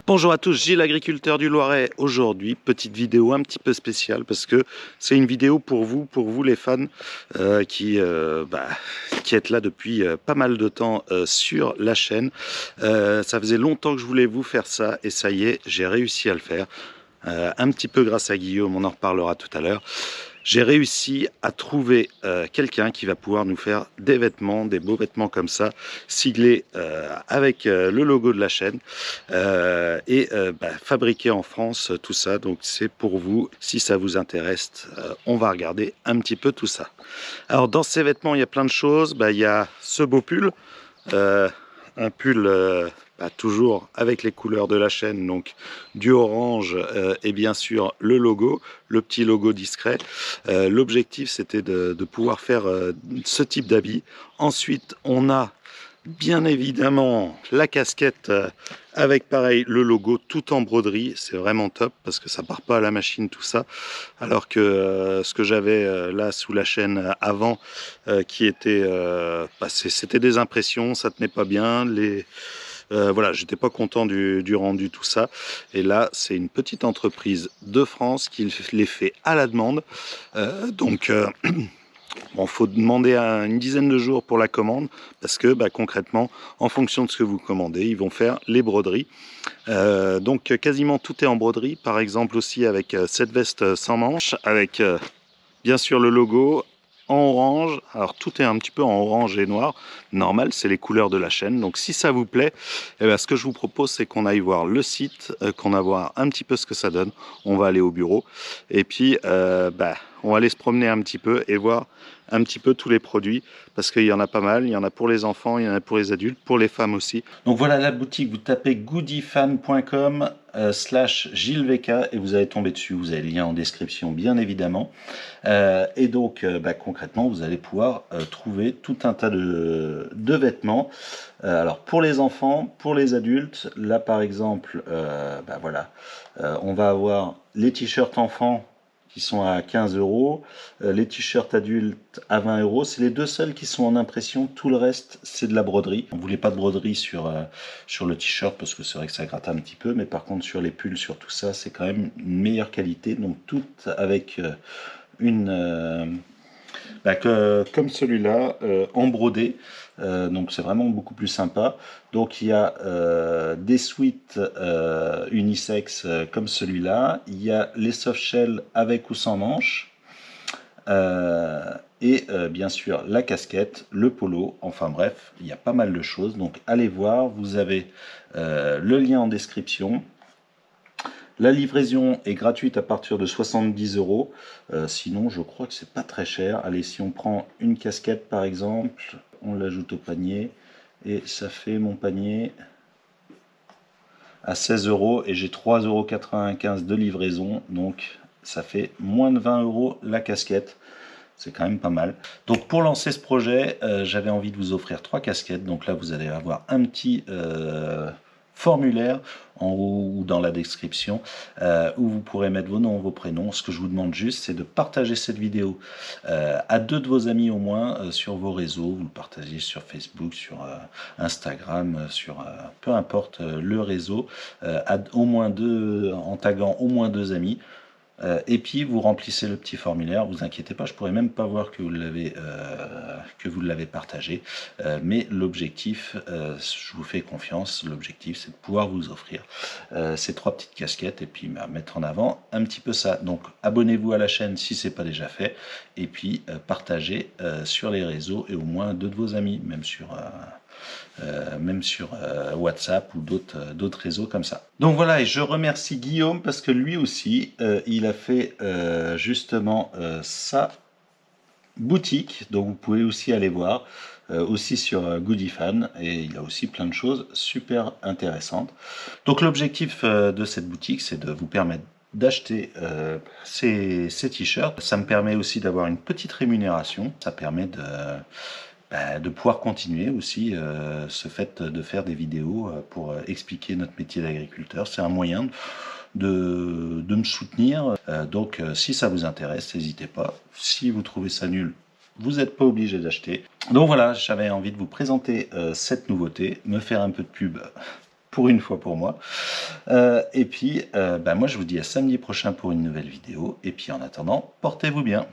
Bonjour à tous, Gilles, agriculteur du Loiret. Aujourd'hui, petite vidéo un petit peu spéciale parce que c'est une vidéo pour vous les fans qui êtes là depuis pas mal de temps sur la chaîne. Ça faisait longtemps que je voulais vous faire ça et ça y est, j'ai réussi à le faire. Un petit peu grâce à Guillaume, on en reparlera tout à l'heure. J'ai réussi à trouver quelqu'un qui va pouvoir nous faire des vêtements, des beaux vêtements comme ça, siglés avec le logo de la chaîne fabriqués en France, tout ça. Donc c'est pour vous, si ça vous intéresse, on va regarder un petit peu tout ça. Alors dans ces vêtements, il y a plein de choses. Il y a ce beau pull, un pull toujours avec les couleurs de la chaîne, donc du orange et bien sûr le logo, le petit logo discret. L'objectif c'était de pouvoir faire ce type d'habit. Ensuite on a bien évidemment la casquette avec pareil le logo tout en broderie, c'est vraiment top parce que ça part pas à la machine tout ça, alors que ce que j'avais là sous la chaîne avant qui était c'était des impressions, ça tenait pas bien, voilà, j'étais pas content du rendu tout ça, et là c'est une petite entreprise de France qui les fait à la demande, bon, faut demander une dizaine de jours pour la commande parce que concrètement, en fonction de ce que vous commandez, ils vont faire les broderies. Donc quasiment tout est en broderie. Par exemple aussi avec cette veste sans manches, avec bien sûr le logo en orange. Alors tout est un petit peu en orange et noir. Normal, c'est les couleurs de la chaîne. Donc si ça vous plaît, ce que je vous propose, c'est qu'on aille voir le site, qu'on aille voir un petit peu ce que ça donne. On va aller au bureau et puis on va aller se promener un petit peu et voir un petit peu tous les produits parce qu'il y en a pas mal. Il y en a pour les enfants, il y en a pour les adultes, pour les femmes aussi. Donc voilà la boutique, vous tapez goodyfan.com /GillesVK et vous allez tomber dessus. Vous avez le lien en description bien évidemment. Et donc concrètement vous allez pouvoir trouver tout un tas de vêtements. Alors pour les enfants, pour les adultes, là par exemple on va avoir les t-shirts enfants qui sont à 15 €, les t-shirts adultes à 20 €. C'est les deux seuls qui sont en impression, tout le reste c'est de la broderie. On ne voulait pas de broderie sur le t-shirt parce que c'est vrai que ça gratte un petit peu, mais par contre sur les pulls, sur tout ça, c'est quand même une meilleure qualité. Donc tout avec comme celui-là en brodé, donc c'est vraiment beaucoup plus sympa. Donc il y a des sweats unisex comme celui-là, il y a les soft shell avec ou sans manches, bien sûr la casquette, le polo, enfin bref, il y a pas mal de choses. Donc allez voir, vous avez le lien en description. La livraison est gratuite à partir de 70 €. Sinon, je crois que c'est pas très cher. Allez, si on prend une casquette par exemple, on l'ajoute au panier et ça fait mon panier à 16 € et j'ai 3,95 € de livraison. Donc ça fait moins de 20 € la casquette. C'est quand même pas mal. Donc pour lancer ce projet, j'avais envie de vous offrir 3 casquettes. Donc là, vous allez avoir un petit formulaire en haut ou dans la description où vous pourrez mettre vos noms, vos prénoms. Ce que je vous demande juste, c'est de partager cette vidéo à 2 de vos amis au moins sur vos réseaux. Vous le partagez sur Facebook, sur Instagram, sur peu importe le réseau, au moins 2, en taguant au moins 2 amis. Et puis vous remplissez le petit formulaire, vous inquiétez pas, je pourrais même pas voir que vous l'avez partagé, mais l'objectif, je vous fais confiance, l'objectif c'est de pouvoir vous offrir ces 3 petites casquettes et puis mettre en avant un petit peu ça. Donc abonnez-vous à la chaîne si c'est pas déjà fait et puis partagez sur les réseaux et au moins 2 de vos amis, même sur WhatsApp ou d'autres réseaux comme ça. Donc voilà, et je remercie Guillaume parce que lui aussi, il a fait justement sa boutique, donc vous pouvez aussi aller voir, aussi sur Goodyfan, et il a aussi plein de choses super intéressantes. Donc l'objectif de cette boutique, c'est de vous permettre d'acheter ces t-shirts. Ça me permet aussi d'avoir une petite rémunération, ça permet de pouvoir continuer aussi ce fait de faire des vidéos pour expliquer notre métier d'agriculteur. C'est un moyen de me soutenir. Donc si ça vous intéresse, n'hésitez pas. Si vous trouvez ça nul, vous n'êtes pas obligé d'acheter. Donc voilà, j'avais envie de vous présenter cette nouveauté, me faire un peu de pub pour une fois pour moi. Et puis, moi je vous dis à samedi prochain pour une nouvelle vidéo. Et puis en attendant, portez-vous bien.